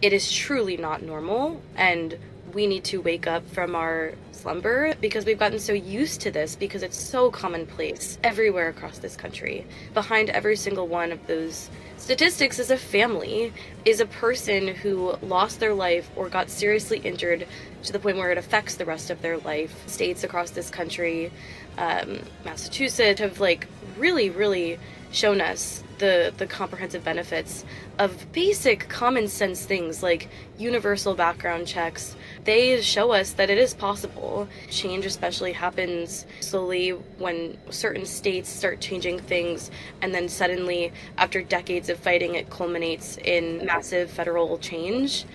it is truly not normal, and we need to wake up from our slumber because we've gotten so used to this because it's so commonplace everywhere across this country. Behind every single one of those statistics is a family, is a person who lost their life or got seriously injured to the point where it affects the rest of their life. States across this country, Massachusetts, have really shown us the comprehensive benefits of basic common sense things like universal background checks. They show us that it is possible. Change especially happens slowly when certain states start changing things, and then suddenly, after decades of fighting, it culminates in massive federal change.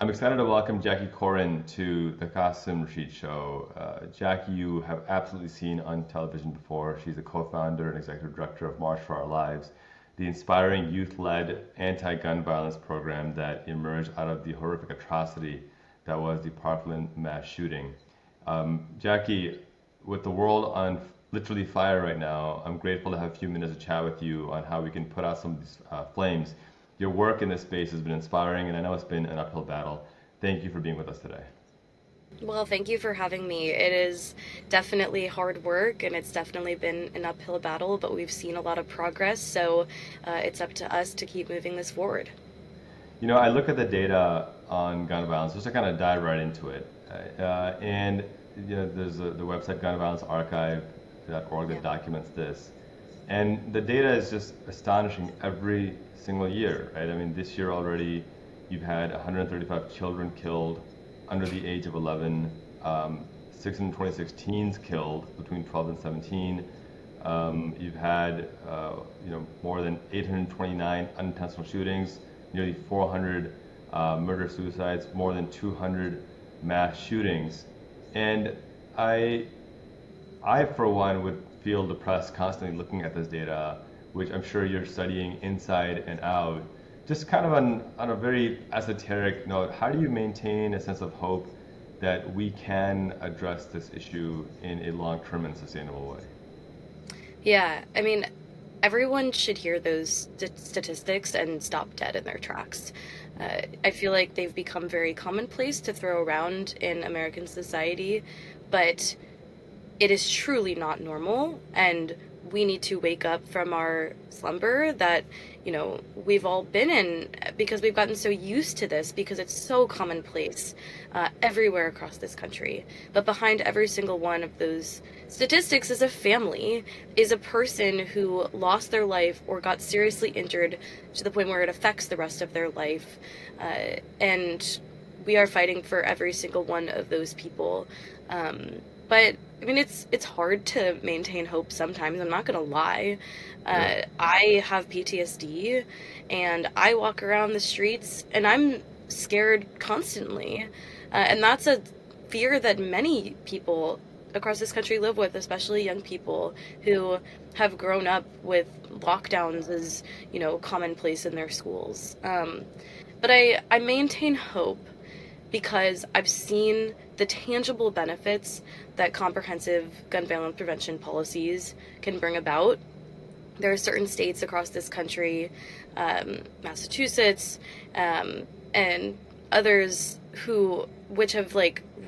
I'm excited to welcome Jaclyn Corin to the Qasim Rashid Show. Jackie, you have absolutely seen on television before. She's the co-founder and executive director of March for Our Lives, the inspiring youth-led anti-gun violence program that emerged out of the horrific atrocity that was the Parkland mass shooting. Jackie, with the world on literally fire right now, I'm grateful to have a few minutes to chat with you on how we can put out some of these flames. Your work in this space has been inspiring, and I know it's been an uphill battle. Thank you for being with us today. Well, thank you for having me. It is definitely hard work, and it's definitely been an uphill battle, but we've seen a lot of progress, so it's up to us to keep moving this forward. You know, I look at the data on gun violence, just to kind of dive right into it. And there's the website gunviolencearchive.org that Yeah. documents this. And the data is just astonishing every single year, right? I mean, this year already, you've had 135 children killed under the age of 11, 626 teens killed between 12 and 17. You've had, more than 829 unintentional shootings, nearly 400 murder-suicides, more than 200 mass shootings. And I, for one, would feel depressed constantly looking at this data, which I'm sure you're studying inside and out. Just kind of on a very esoteric note, how do you maintain a sense of hope that we can address this issue in a long-term and sustainable way? Yeah, I mean, everyone should hear those statistics and stop dead in their tracks. I feel like they've become very commonplace to throw around in American society, but it is truly not normal, and we need to wake up from our slumber that, we've all been in because we've gotten so used to this because it's so commonplace everywhere across this country. But behind every single one of those statistics is a family, is a person who lost their life or got seriously injured to the point where it affects the rest of their life. And we are fighting for every single one of those people. But I mean, it's hard to maintain hope sometimes. I'm not gonna lie. Yeah. I have PTSD, and I walk around the streets, and I'm scared constantly. And that's a fear that many people across this country live with, especially young people who have grown up with lockdowns as, commonplace in their schools. But I maintain hope because I've seen the tangible benefits that comprehensive gun violence prevention policies can bring about. There are certain states across this country, Massachusetts, and others which have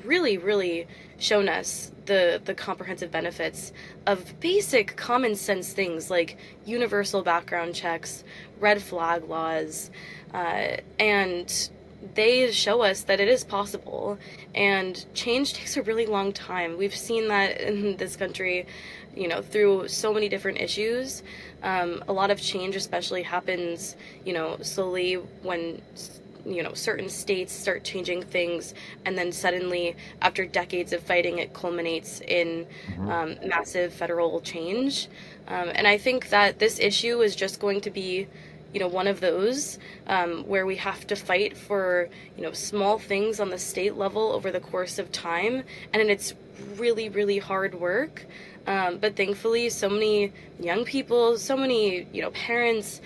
really shown us the comprehensive benefits of basic common sense things like universal background checks, red flag laws, and they show us that it is possible, and change takes a really long time. We've seen that in this country, through so many different issues. A lot of change especially happens, slowly when, certain states start changing things, and then suddenly, after decades of fighting, it culminates in massive federal change. And I think that this issue is just going to be one of those where we have to fight for, small things on the state level over the course of time. And it's really hard work. But thankfully, so many young people, so many, parents,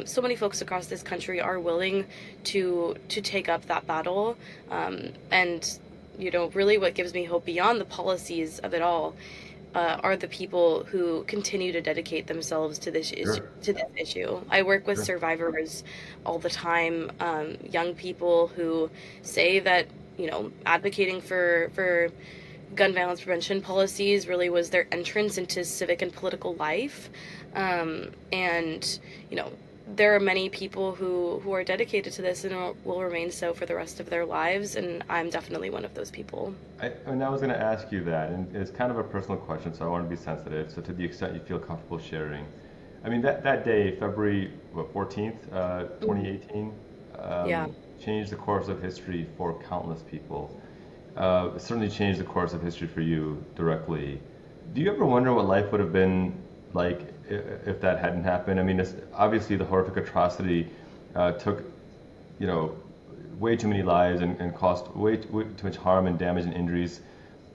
so many folks across this country are willing to take up that battle. And, really what gives me hope beyond the policies of it all are the people who continue to dedicate themselves to Sure. to this issue. I work with Sure. survivors all the time, young people who say that, advocating for gun violence prevention policies really was their entrance into civic and political life. And, you know, there are many people who are dedicated to this and will remain so for the rest of their lives, and I'm definitely one of those people. And I was going to ask you that, and it's kind of a personal question, so I want to be sensitive. So to the extent you feel comfortable sharing, I mean that day, February what, 14th, Mhm. 2018, Yeah. changed the course of history for countless people. It certainly changed the course of history for you directly. Do you ever wonder what life would have been like if that hadn't happened? I mean, it's, obviously the horrific atrocity took, you know, way too many lives and caused way too much harm and damage and injuries.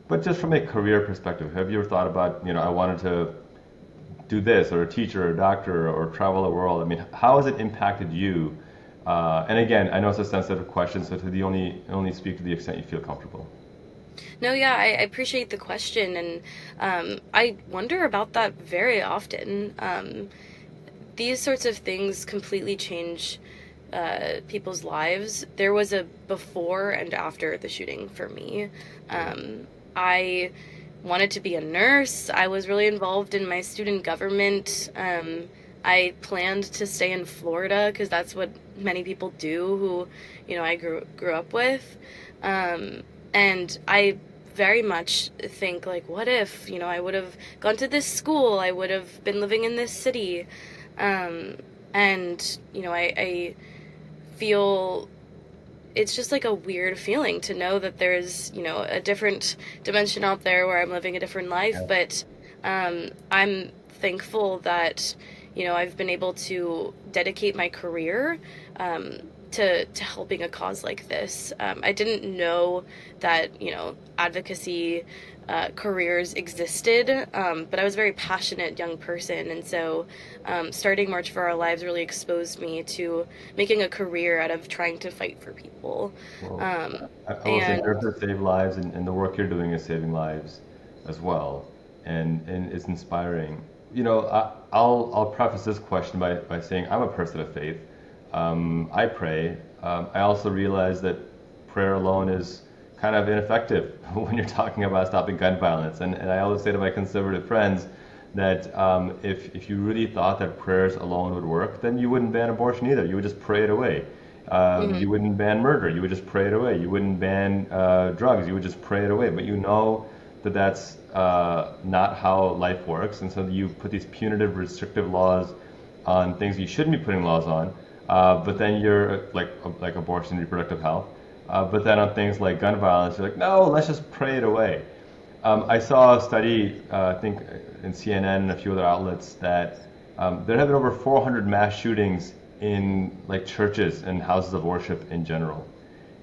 But just from a career perspective, have you ever thought about, I wanted to do this, or a teacher, or a doctor, or travel the world? I mean, how has it impacted you? And again, I know it's a sensitive question, so to the only speak to the extent you feel comfortable. No, yeah, I appreciate the question, and I wonder about that very often. These sorts of things completely change people's lives. There was a before and after the shooting for me. Sure. I wanted to be a nurse. I was really involved in my student government. I planned to stay in Florida because that's what many people do who, I grew up with. Um, and I very much think like, what if, I would have gone to this school, I would have been living in this city. Um, and, I feel it's just like a weird feeling to know that there's, a different dimension out there where I'm living a different life. Yeah. But I'm thankful that, I've been able to dedicate my career to helping a cause like this. I didn't know that, advocacy careers existed, but I was a very passionate young person. And so starting March for Our Lives really exposed me to making a career out of trying to fight for people. Well, Um, I will say and nurses save lives, and the work you're doing is saving lives as well, and it's inspiring. I'll preface this question by saying I'm a person of faith. I pray. I also realize that prayer alone is kind of ineffective when you're talking about stopping gun violence. And I always say to my conservative friends that if you really thought that prayers alone would work, then you wouldn't ban abortion either. You would just pray it away. mhm, You wouldn't ban murder. You would just pray it away. You wouldn't ban drugs. You would just pray it away. But you know that that's not how life works. And so you put these punitive, restrictive laws on things you shouldn't be putting laws on. But then you're like abortion and reproductive health. But then on things like gun violence, you're like, no, let's just pray it away. I saw a study, I think in CNN and a few other outlets, that there have been over 400 mass shootings in like churches and houses of worship in general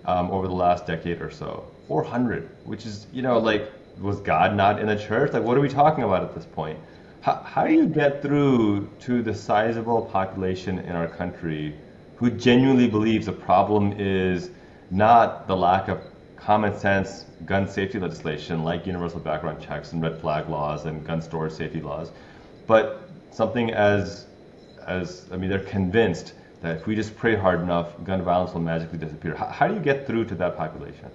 over the last decade or so. 400, which is, like, was God not in the church? Like, what are we talking about at this point? How do you get through to the sizable population in our country who genuinely believes the problem is not the lack of common sense gun safety legislation like universal background checks and red flag laws and gun storage safety laws, but something I mean, they're convinced that if we just pray hard enough, gun violence will magically disappear. How do you get through to that population?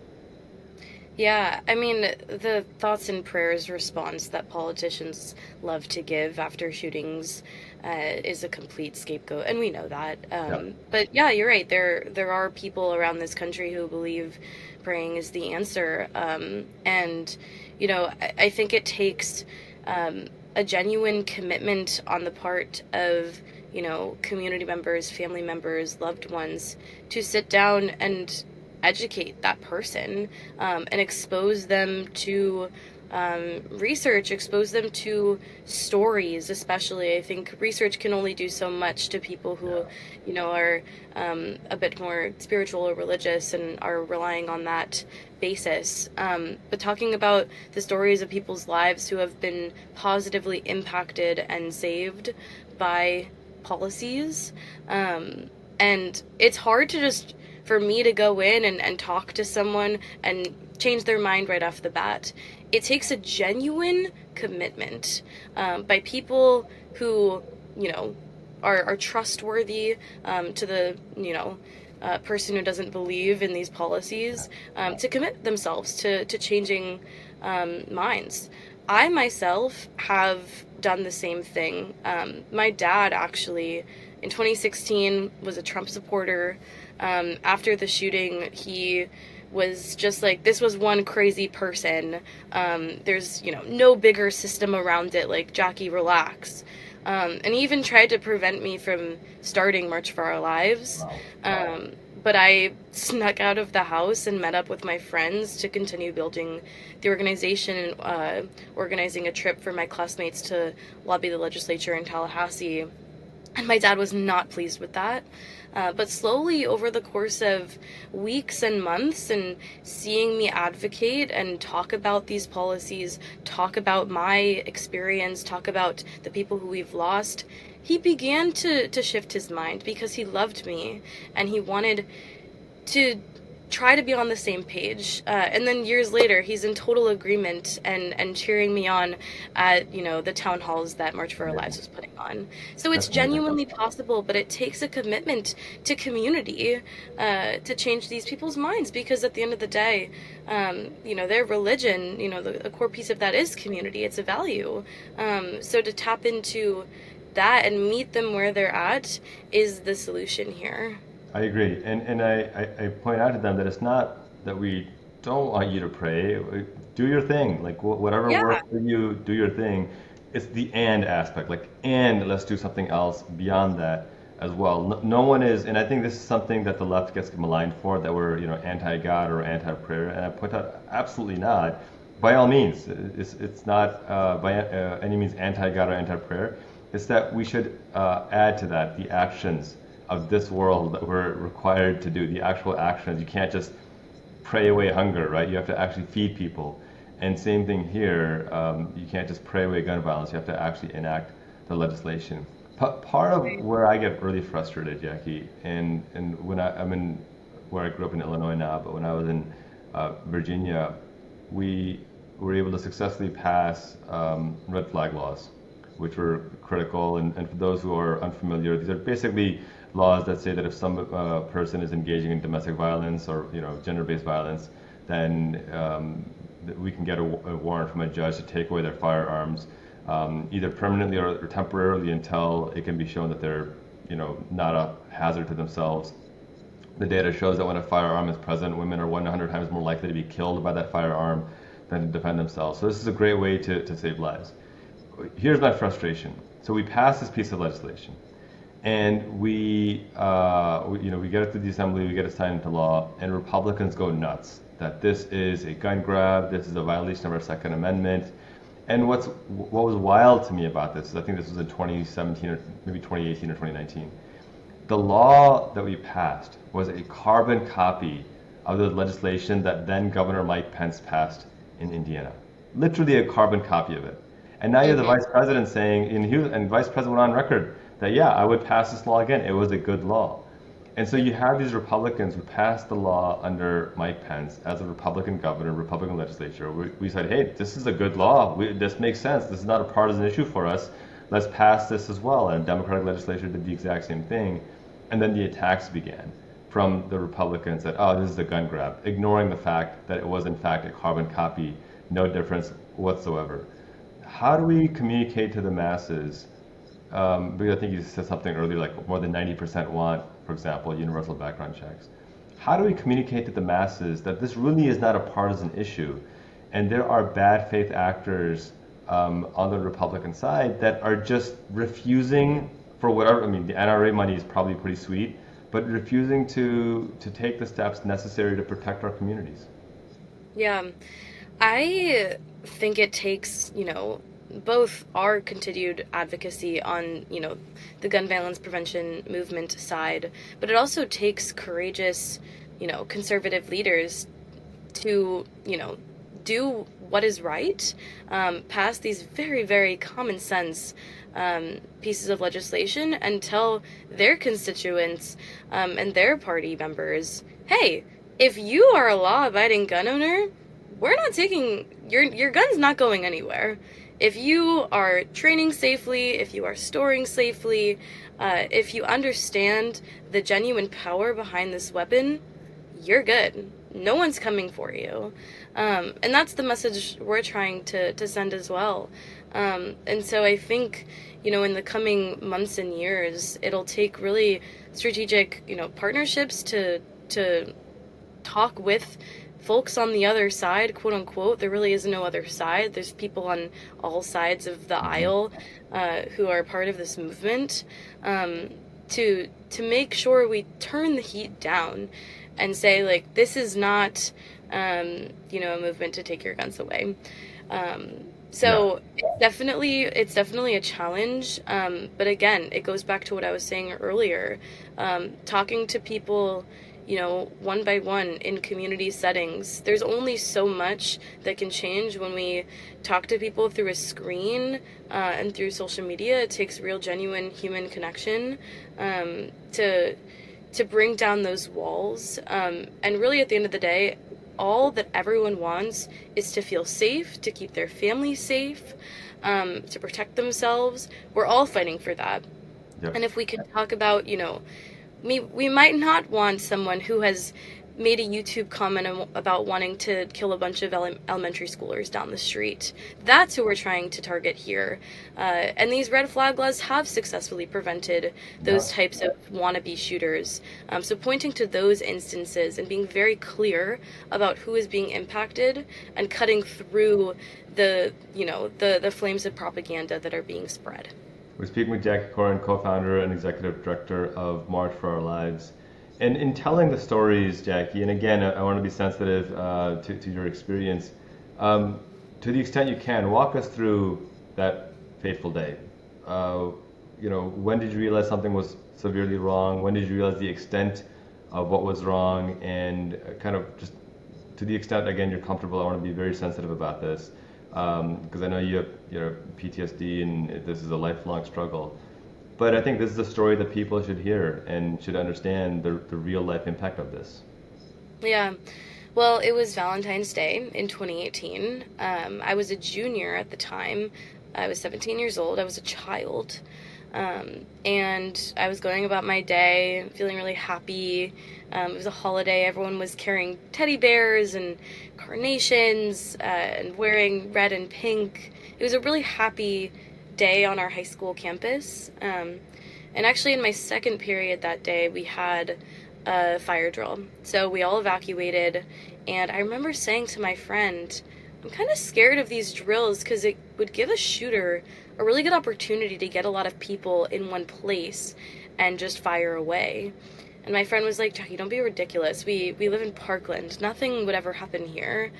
Yeah, I mean, the thoughts and prayers response that politicians love to give after shootings is a complete scapegoat, and we know that. Yeah. But yeah, you're right. There are people around this country who believe praying is the answer, and I think it takes a genuine commitment on the part of community members, family members, loved ones to sit down and educate that person and expose them to research, expose them to stories. Especially, I think research can only do so much to people who, Yeah. are a bit more spiritual or religious and are relying on that basis. But talking about the stories of people's lives who have been positively impacted and saved by policies. And it's hard to just for me to go in and talk to someone and change their mind right off the bat. It takes a genuine commitment by people who, are trustworthy to the, person who doesn't believe in these policies, to commit themselves to changing minds. I myself have done the same thing. My dad actually, in 2016, was a Trump supporter. After the shooting, he was just like, this was one crazy person. There's, no bigger system around it. Like, Jackie, relax. And he even tried to prevent me from starting March for Our Lives. But I snuck out of the house and met up with my friends to continue building the organization and organizing a trip for my classmates to lobby the legislature in Tallahassee. And my dad was not pleased with that. But slowly, over the course of weeks and months, and seeing me advocate and talk about these policies, talk about my experience, talk about the people who we've lost, he began to shift his mind because he loved me and he wanted to try to be on the same page. And then years later, he's in total agreement and cheering me on at, the town halls that March for Our Lives was putting on. So it's genuinely possible, but it takes a commitment to community to change these people's minds, because at the end of the day, their religion, the core piece of that is community. It's a value. So to tap into that and meet them where they're at is the solution here. I agree. And I point out to them that it's not that we don't want you to pray. Do your thing. Like, whatever works for you, do your thing. It's the and aspect. Like, and let's do something else beyond that as well. No one is, and I think this is something that the left gets maligned for, that we're, anti-God or anti-prayer. And I point out, absolutely not. By all means, it's not by any means anti-God or anti-prayer. It's that we should add to that the actions of this world that we're required to do, the actual actions. You can't just pray away hunger, right? You have to actually feed people. And same thing here, you can't just pray away gun violence. You have to actually enact the legislation. Part of where I get really frustrated, Jackie, and when I'm in where I grew up in Illinois now, but when I was in Virginia, we were able to successfully pass red flag laws, which were critical. And for those who are unfamiliar, these are basically laws that say that if some person is engaging in domestic violence or gender-based violence, then we can get a warrant from a judge to take away their firearms, either permanently or temporarily, until it can be shown that they're not a hazard to themselves. The data shows that when a firearm is present, women are 100 times more likely to be killed by that firearm than to defend themselves. So this is a great way to save lives. Here's my frustration. So we passed this piece of legislation, and we get it through the assembly, we get it signed into law, and Republicans go nuts that this is a gun grab, this is a violation of our Second Amendment. And what was wild to me about this is, I think this was in 2017 or maybe 2018 or 2019. The law that we passed was a carbon copy of the legislation that then Governor Mike Pence passed in Indiana. Literally a carbon copy of it. And now you have the vice president saying, and vice president went on record that, yeah, I would pass this law again. It was a good law. And so you have these Republicans who passed the law under Mike Pence as a Republican governor, Republican legislature. We said, hey, this is a good law. This makes sense. This is not a partisan issue for us. Let's pass this as well. And Democratic legislature did the exact same thing. And then the attacks began from the Republicans that, oh, this is a gun grab, ignoring the fact that it was in fact a carbon copy, no difference whatsoever. How do we communicate to the masses? Because I think you said something earlier, like more than 90% want, for example, universal background checks. How do we communicate to the masses that this really is not a partisan issue, and there are bad faith actors on the Republican side that are just refusing, for whatever, I mean, the NRA money is probably pretty sweet, but refusing to take the steps necessary to protect our communities? Yeah, I think it takes, both our continued advocacy on, the gun violence prevention movement side, but it also takes courageous, conservative leaders to, do what is right, pass these very, very common sense pieces of legislation and tell their constituents and their party members, hey, if you are a law-abiding gun owner, we're not taking your gun's not going anywhere. If you are training safely, if you are storing safely, if you understand the genuine power behind this weapon, you're good. No one's coming for you. And that's the message we're trying to send as well. And so I think, in the coming months and years, it'll take really strategic, partnerships to talk with folks on the other side, quote unquote. There really is no other side. There's people on all sides of the aisle who are part of this movement, to make sure we turn the heat down and say, like, this is not a movement to take your guns away. So it's definitely a challenge. But again, it goes back to what I was saying earlier. Talking to people, one by one in community settings. There's only so much that can change when we talk to people through a screen and through social media. It takes real, genuine human connection to bring down those walls. And really, at the end of the day, all that everyone wants is to feel safe, to keep their family safe, to protect themselves. We're all fighting for that. Yep. And if we could talk about, we might not want someone who has made a YouTube comment about wanting to kill a bunch of elementary schoolers down the street. That's who we're trying to target here. And these red flag laws have successfully prevented those types of wannabe shooters. So pointing to those instances and being very clear about who is being impacted and cutting through the flames of propaganda that are being spread. We're speaking with Jaclyn Corin, co-founder and executive director of March for Our Lives. And in telling the stories, Jackie, and again, I want to be sensitive to your experience, to the extent you can, walk us through that fateful day. When did you realize something was severely wrong? When did you realize the extent of what was wrong? And kind of just to the extent, again, you're comfortable, I want to be very sensitive about this. Because I know you have PTSD and this is a lifelong struggle. But I think this is a story that people should hear and should understand the real life impact of this. Yeah. Well, it was Valentine's Day in 2018. I was a junior at the time. I was 17 years old. I was a child. And I was going about my day, feeling really happy. It was a holiday. Everyone was carrying teddy bears and carnations and wearing red and pink. It was a really happy day on our high school campus. And actually in my second period that day, we had a fire drill. So we all evacuated. And I remember saying to my friend, I'm kind of scared of these drills because it would give a shooter a really good opportunity to get a lot of people in one place and just fire away. And my friend was like, Jackie, don't be ridiculous. We live in Parkland. Nothing would ever happen here.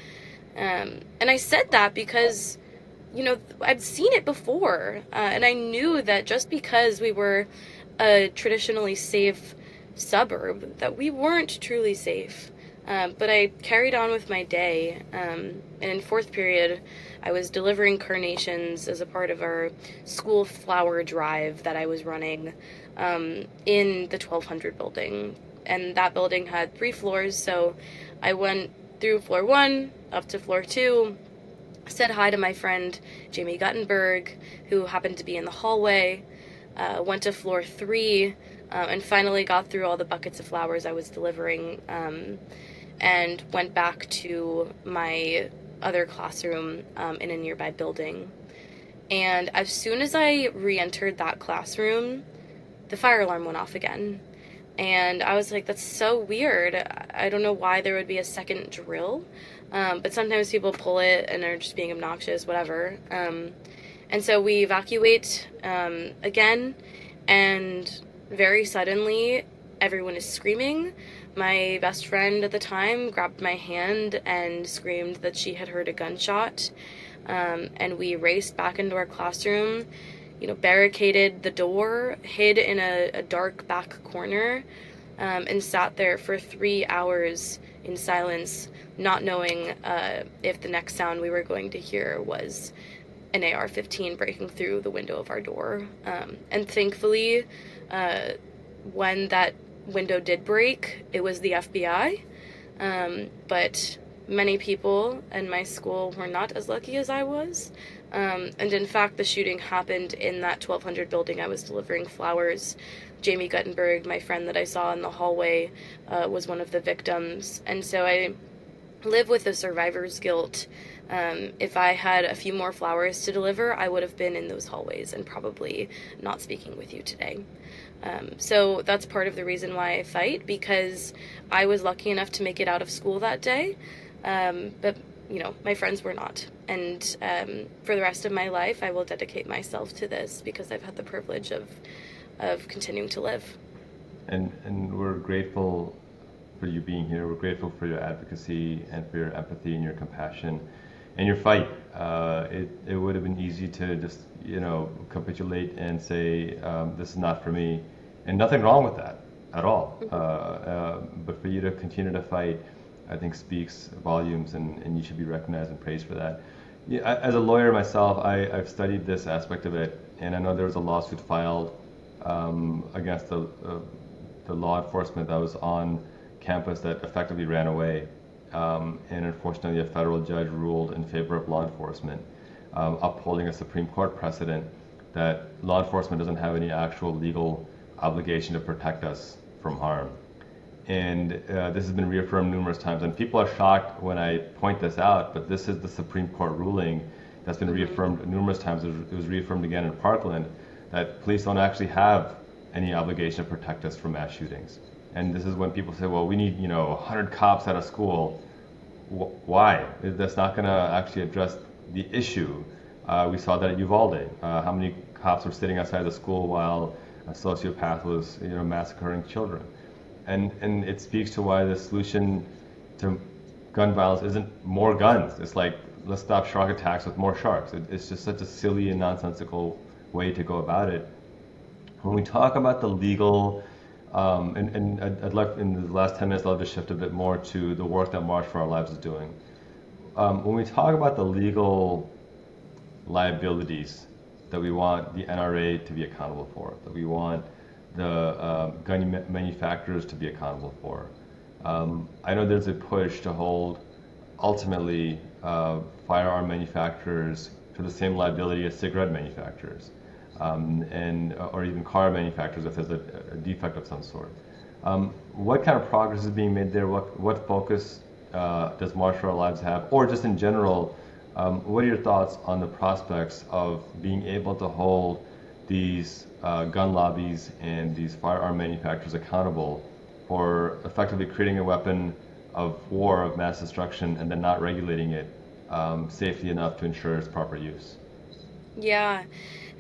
And I said that because, I'd seen it before. And I knew that just because we were a traditionally safe suburb, that we weren't truly safe. But I carried on with my day, and in fourth period, I was delivering carnations as a part of our school flower drive that I was running in the 1200 building. And that building had 3 floors, so I went through floor 1, up to floor 2, said hi to my friend Jamie Guttenberg, who happened to be in the hallway, went to floor 3, and finally got through all the buckets of flowers I was delivering, and went back to my other classroom in a nearby building. And as soon as I re-entered that classroom, the fire alarm went off again. And I was like, that's so weird. I don't know why there would be a second drill, but sometimes people pull it and are just being obnoxious, whatever. And so we evacuate again, and very suddenly everyone is screaming. My best friend at the time grabbed my hand and screamed that she had heard a gunshot. And we raced back into our classroom, barricaded the door, hid in a dark back corner, and sat there for 3 hours in silence, not knowing if the next sound we were going to hear was an AR-15 breaking through the window of our door. And thankfully, when that window did break, it was the FBI. But many people in my school were not as lucky as I was. And in fact, the shooting happened in that 1200 building I was delivering flowers. Jamie Guttenberg, my friend that I saw in the hallway, was one of the victims. And so I live with the survivor's guilt. If I had a few more flowers to deliver, I would have been in those hallways and probably not speaking with you today. So that's part of the reason why I fight, because I was lucky enough to make it out of school that day. But my friends were not. And for the rest of my life, I will dedicate myself to this because I've had the privilege of continuing to live. And we're grateful for you being here. We're grateful for your advocacy and for your empathy and your compassion and your fight. It would have been easy to just capitulate and say this is not for me, and nothing wrong with that at all. But for you to continue to fight, I think speaks volumes, and you should be recognized and praised for that. Yeah, as a lawyer myself, I've studied this aspect of it, and I know there was a lawsuit filed against the law enforcement that was on campus that effectively ran away. And unfortunately, a federal judge ruled in favor of law enforcement, upholding a Supreme Court precedent that law enforcement doesn't have any actual legal obligation to protect us from harm. And this has been reaffirmed numerous times, and people are shocked when I point this out, but this is the Supreme Court ruling that's been reaffirmed numerous times. It was reaffirmed again in Parkland, that police don't actually have any obligation to protect us from mass shootings. And this is when people say, well, we need 100 cops at a school. Why? That's not going to actually address the issue. We saw that at Uvalde. How many cops were sitting outside the school while a sociopath was massacring children? And it speaks to why the solution to gun violence isn't more guns. It's like, let's stop shark attacks with more sharks. It's just such a silly and nonsensical way to go about it. When we talk about the legal, and I'd like, in the last 10 minutes, I'll just shift a bit more to the work that March for Our Lives is doing. When we talk about the legal liabilities that we want the NRA to be accountable for, that we want the gun manufacturers to be accountable for, I know there's a push to hold, ultimately, firearm manufacturers to the same liability as cigarette manufacturers. Or even car manufacturers if there's a defect of some sort. What kind of progress is being made there? What focus does March for Our Lives have? Or just in general, what are your thoughts on the prospects of being able to hold these gun lobbies and these firearm manufacturers accountable for effectively creating a weapon of war, of mass destruction, and then not regulating it safely enough to ensure its proper use? Yeah.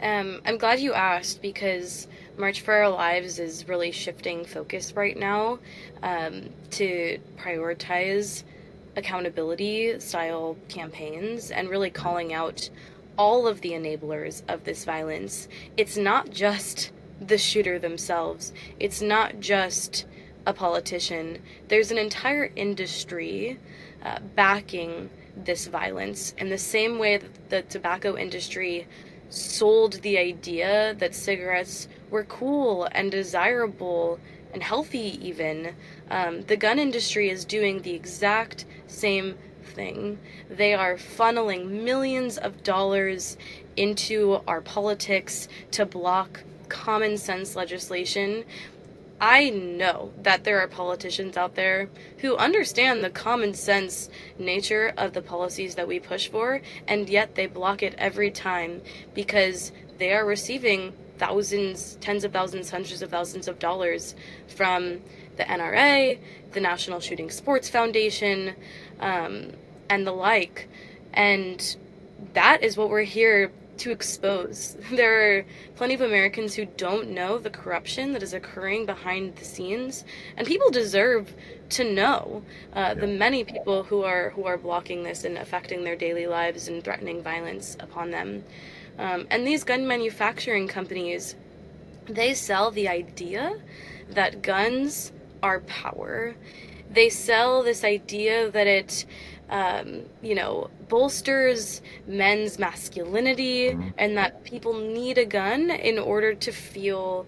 I'm glad you asked, because March for Our Lives is really shifting focus right now to prioritize accountability style campaigns and really calling out all of the enablers of this violence. It's not just the shooter themselves. It's not just a politician. There's an entire industry backing this violence in the same way that the tobacco industry sold the idea that cigarettes were cool and desirable and healthy even. The gun industry is doing the exact same thing. They are funneling millions of dollars into our politics to block common sense legislation. I know that there are politicians out there who understand the common sense nature of the policies that we push for, and yet they block it every time because they are receiving thousands, tens of thousands, hundreds of thousands of dollars from the NRA, the National Shooting Sports Foundation, and the like. And that is what we're here to expose. There are plenty of Americans who don't know the corruption that is occurring behind the scenes, and people deserve to know the many people who are blocking this and affecting their daily lives and threatening violence upon them. And these gun manufacturing companies, they sell the idea that guns are power. They sell this idea that it bolsters men's masculinity, Mhm. and that people need a gun in order to feel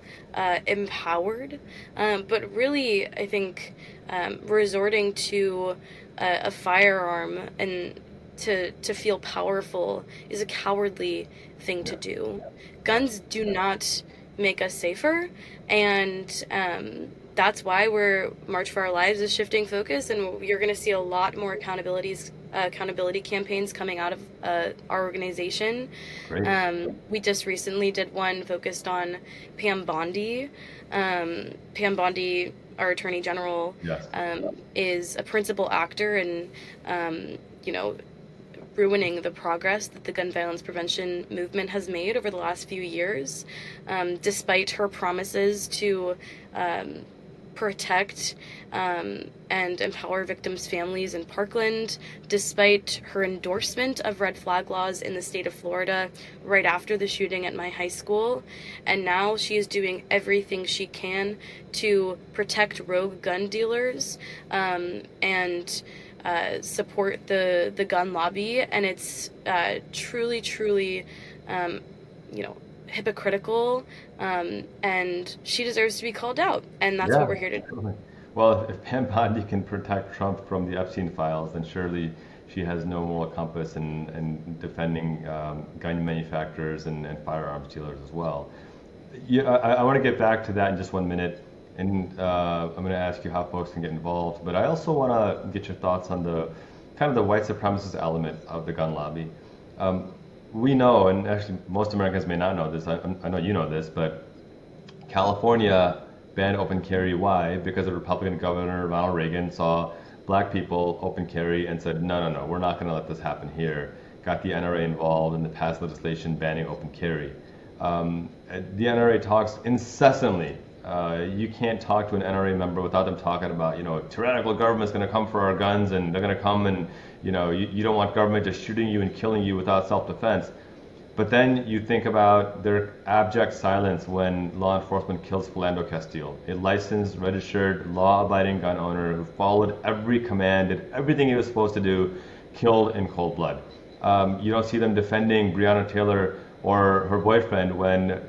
empowered. But really, I think resorting to a firearm and to feel powerful is a cowardly thing to Yeah. do. Guns do not make us safer, and that's why we're March for Our Lives is shifting focus, and you're going to see a lot more accountability campaigns coming out of our organization. Great. We just recently did one focused on Pam Bondi. Pam Bondi, our Attorney General, Yes. is a principal actor in, you know, ruining the progress that the gun violence prevention movement has made over the last few years, despite her promises to protect and empower victims' families in Parkland, despite her endorsement of red flag laws in the state of Florida right after the shooting at my high school. And now she is doing everything she can to protect rogue gun dealers and support the gun lobby. And it's truly, truly, hypocritical, and she deserves to be called out, and that's what Yeah, we're here to do. absolutely. Well, if Pam Bondi can protect Trump from the Epstein files, then surely she has no moral compass in defending gun manufacturers and firearms dealers as well. Yeah, I want to get back to that in just 1 minute, and I'm going to ask you how folks can get involved. But I also want to get your thoughts on the kind of the white supremacist element of the gun lobby. Um, we know, and actually most Americans may not know this. I know you know this, but California banned open carry. Why? Because the Republican governor Ronald Reagan saw black people open carry and said, no, no, no, we're not going to let this happen here. Got the NRA involved and passed legislation banning open carry. The NRA talks incessantly. You can't talk to an NRA member without them talking about, tyrannical government's going to come for our guns, and they're going to come and, you don't want government just shooting you and killing you without self-defense. But then you think about their abject silence when law enforcement kills Philando Castile, a licensed, registered, law-abiding gun owner who followed every command, did everything he was supposed to do, killed in cold blood. You don't see them defending Breonna Taylor or her boyfriend when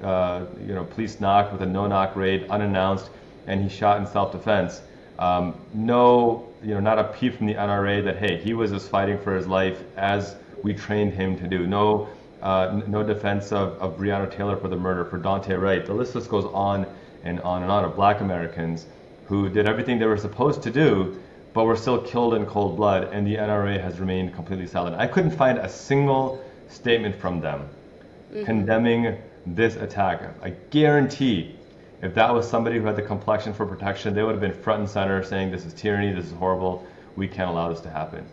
police knocked with a no-knock raid unannounced and he shot in self-defense. Not a peep from the NRA that, hey, he was just fighting for his life as we trained him to do. No defense of Breonna Taylor for the murder, for Daunte Wright. The list just goes on and on and on of black Americans who did everything they were supposed to do, but were still killed in cold blood, and the NRA has remained completely silent. I couldn't find a single statement from them condemning this attack. I guarantee if that was somebody who had the complexion for protection, they would have been front and center saying this is tyranny, this is horrible, we can't allow this to happen.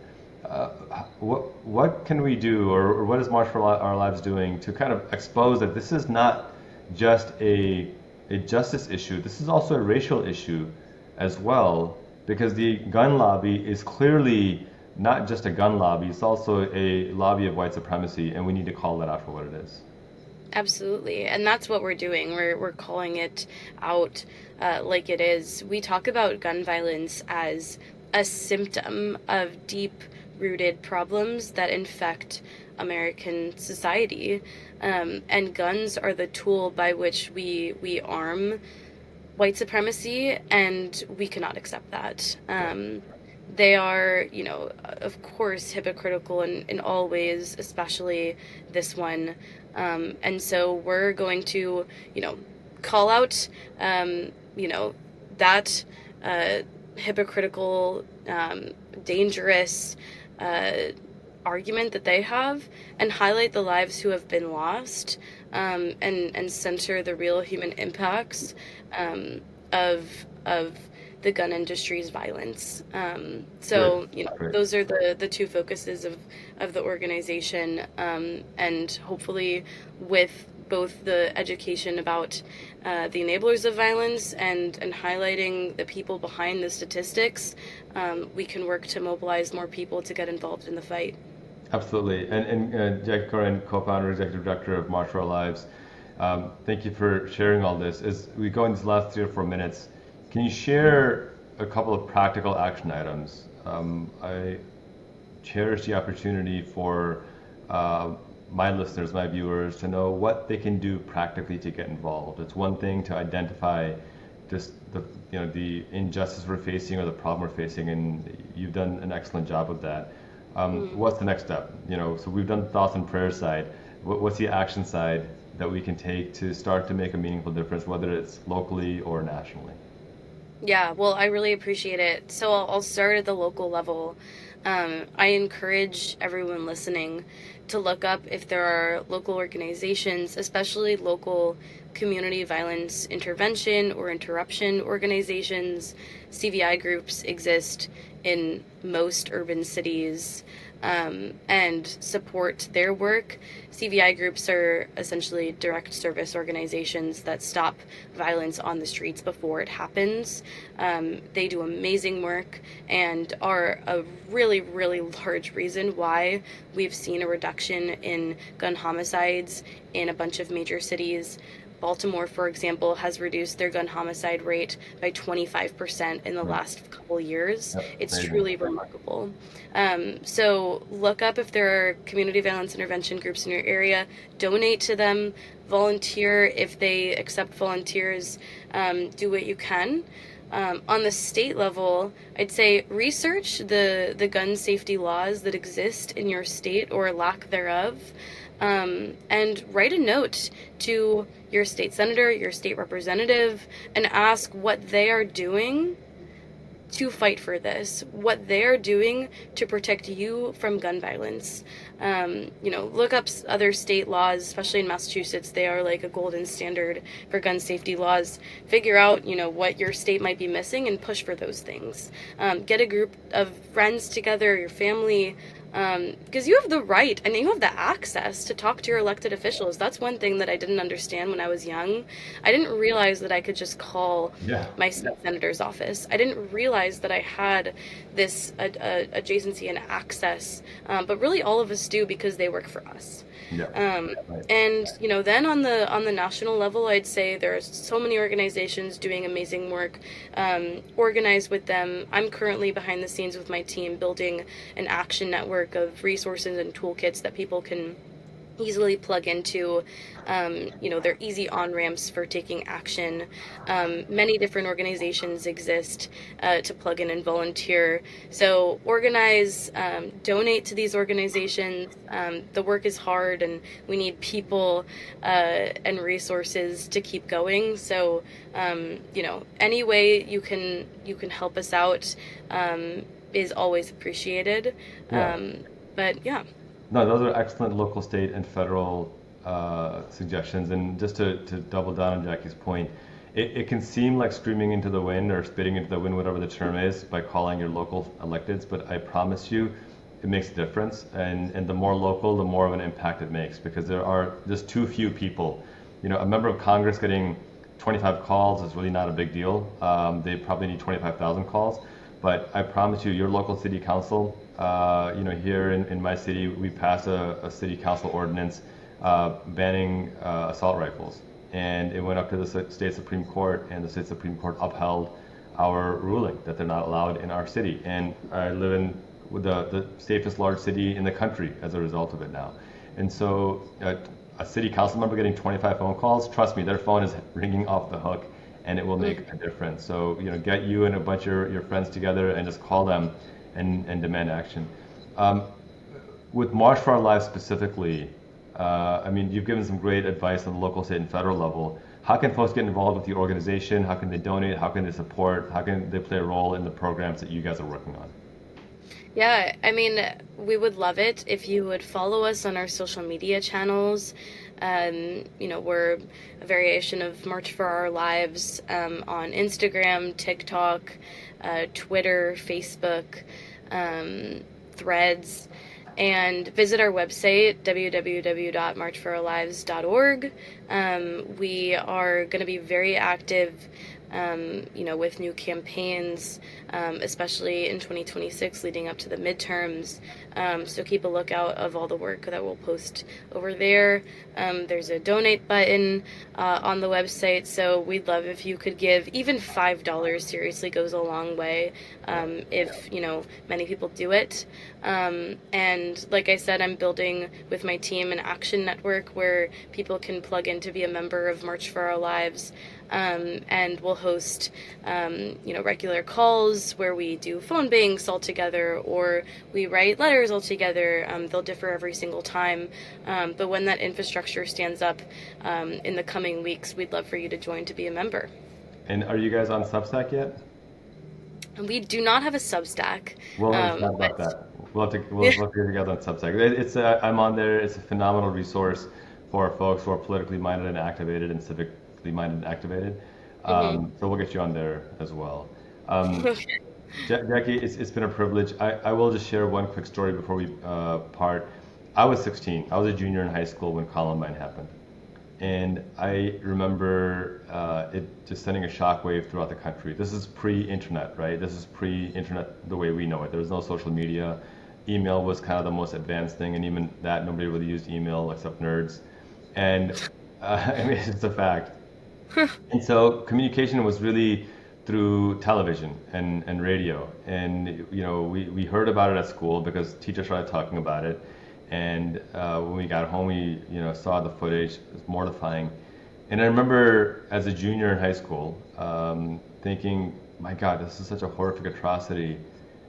What can we do, or what is March for Our Lives doing to kind of expose that this is not just a justice issue, this is also a racial issue as well, because the gun lobby is clearly not just a gun lobby, it's also a lobby of white supremacy, and we need to call that out for what it is. Absolutely, and that's what we're doing. We're calling it out like it is. We talk about gun violence as a symptom of deep-rooted problems that infect American society, and guns are the tool by which we arm white supremacy, and we cannot accept that. They are, of course, hypocritical in all ways, especially this one. And so we're going to, call out, that hypocritical, dangerous argument that they have, and highlight the lives who have been lost, and center the real human impacts of the gun industry's violence. Those are the two focuses of the organization, and hopefully with both the education about the enablers of violence and highlighting the people behind the statistics, we can work to mobilize more people to get involved in the fight. Absolutely. And Jaclyn Corin, co-founder, executive director of March for Our Lives, thank you for sharing all this. As we go into the last 3 or 4 minutes, can you share a couple of practical action items? cherish the opportunity for my listeners, my viewers, to know what they can do practically to get involved. It's one thing to identify just the injustice we're facing or the problem we're facing, and you've done an excellent job of that. What's the next step? So we've done the thoughts and prayers side. What's the action side that we can take to start to make a meaningful difference, whether it's locally or nationally? Yeah, well, I really appreciate it. So I'll start at the local level. I encourage everyone listening to look up if there are local organizations, especially local community violence intervention or interruption organizations. CVI groups exist in most urban cities, and support their work. CVI groups are essentially direct service organizations that stop violence on the streets before it happens. They do amazing work and are a really, really large reason why we've seen a reduction in gun homicides in a bunch of major cities. Baltimore, for example, has reduced their gun homicide rate by 25% in the last couple years. Yep, It's amazing. truly remarkable. So look up if there are community violence intervention groups in your area, donate to them, volunteer if they accept volunteers, do what you can. On the state level, I'd say research the gun safety laws that exist in your state or lack thereof. And write a note to your state senator, your state representative, and ask what they are doing to fight for this, what they're doing to protect you from gun violence. Look up other state laws, especially in Massachusetts. They are like a golden standard for gun safety laws. Figure out, what your state might be missing and push for those things. Get a group of friends together, your family, because you have the right and you have the access to talk to your elected officials. That's one thing that I didn't understand when I was young. I didn't realize that I could just call my state senator's office. I didn't realize that I had this adjacency and access, but really all of us do because they work for us. Yeah. And then on the national level, I'd say there's so many organizations doing amazing work. Organize with them. I'm currently behind the scenes with my team building an action network of resources and toolkits that people can easily plug into. They're easy on-ramps for taking action. Many different organizations exist to plug in and volunteer. So organize, donate to these organizations. The work is hard and we need people and resources to keep going. So, any way you can help us out is always appreciated. But yeah. No, those are excellent local, state, and federal suggestions. And just to double down on Jackie's point, it can seem like screaming into the wind or spitting into the wind, whatever the term is, by calling your local electeds. But I promise you, it makes a difference. And the more local, the more of an impact it makes, because there are just too few people. A member of Congress getting 25 calls is really not a big deal. They probably need 25,000 calls. But I promise you, your local city council, here in my city, we passed a city council ordinance banning assault rifles. And it went up to the state Supreme Court, and the state Supreme Court upheld our ruling that they're not allowed in our city. And I live in the safest large city in the country as a result of it now. And so a city council member getting 25 phone calls, trust me, their phone is ringing off the hook, and it will make a difference. So, get you and a bunch of your friends together and just call them and demand action. With March for Our Lives specifically, you've given some great advice on the local, state, and federal level. How can folks get involved with your organization? How can they donate? How can they support? How can they play a role in the programs that you guys are working on? Yeah, we would love it if you would follow us on our social media channels. We're a variation of March for Our Lives on Instagram, TikTok, Twitter, Facebook, Threads, and visit our website, www.marchforourlives.org. We are going to be very active with new campaigns, especially in 2026 leading up to the midterms. So keep a lookout of all the work that we'll post over there. There's a donate button on the website, so we'd love if you could give. Even $5 seriously goes a long way if many people do it. And like I said, I'm building with my team an action network where people can plug in to be a member of March for Our Lives. And we'll host, regular calls where we do phone banks all together, or we write letters all together. They'll differ every single time. But when that infrastructure stands up in the coming weeks, we'd love for you to join to be a member. And are you guys on Substack yet? We do not have a Substack. We'll chat about that. We'll have to get together on Substack. I'm on there. It's a phenomenal resource for folks who are politically minded and activated and civically minded and activated. So we'll get you on there as well. Okay. Jackie, it's been a privilege. I will just share one quick story before we part. I was 16. I was a junior in high school when Columbine happened. And I remember it just sending a shockwave throughout the country. This is pre-internet, right? This is pre-internet the way we know it. There was no social media. Email was kind of the most advanced thing, and even that, nobody really used email except nerds. And it's just a fact. And so communication was really through television and radio. And we heard about it at school because teachers started talking about it. And when we got home, we saw the footage. It was mortifying. And I remember as a junior in high school thinking, my God, this is such a horrific atrocity.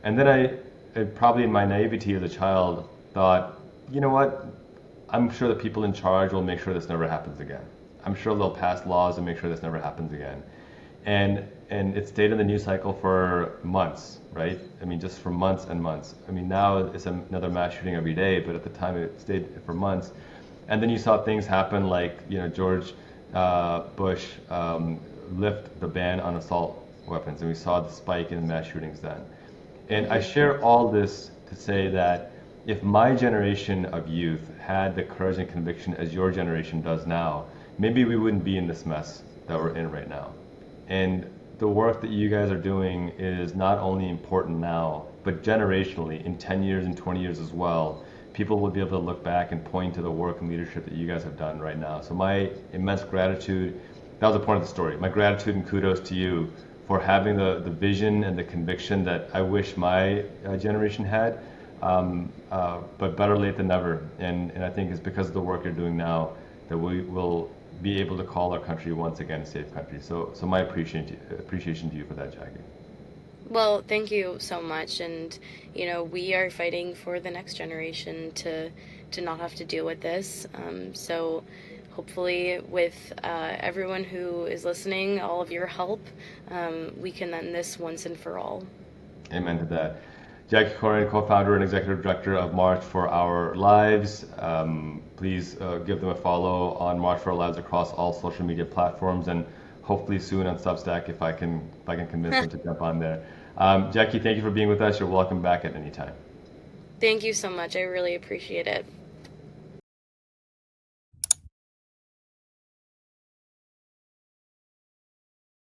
And then I probably in my naivety as a child thought, you know what? I'm sure the people in charge will make sure this never happens again. I'm sure they'll pass laws and make sure this never happens again. And it stayed in the news cycle for months, right? I mean, just for months and months. I mean, now it's another mass shooting every day, but at the time it stayed for months. And then you saw things happen like, George Bush lift the ban on assault weapons, and we saw the spike in mass shootings then. And I share all this to say that if my generation of youth had the courage and conviction as your generation does now, maybe we wouldn't be in this mess that we're in right now. And the work that you guys are doing is not only important now, but generationally, in 10 years and 20 years as well, people will be able to look back and point to the work and leadership that you guys have done right now. So my immense gratitude, that was a point of the story, my gratitude and kudos to you for having the vision and the conviction that I wish my generation had, but better late than never. And I think it's because of the work you're doing now that we will be able to call our country once again a safe country. So my appreciation to you for that, Jackie. Well, thank you so much. And, we are fighting for the next generation to not have to deal with this. So hopefully with everyone who is listening, all of your help, we can end this once and for all. Amen to that. Jaclyn Corin, co-founder and executive director of March for Our Lives. Please give them a follow on March for Our Lives across all social media platforms, and hopefully soon on Substack if I can convince them to jump on there. Jackie, thank you for being with us. You're welcome back at any time. Thank you so much. I really appreciate it.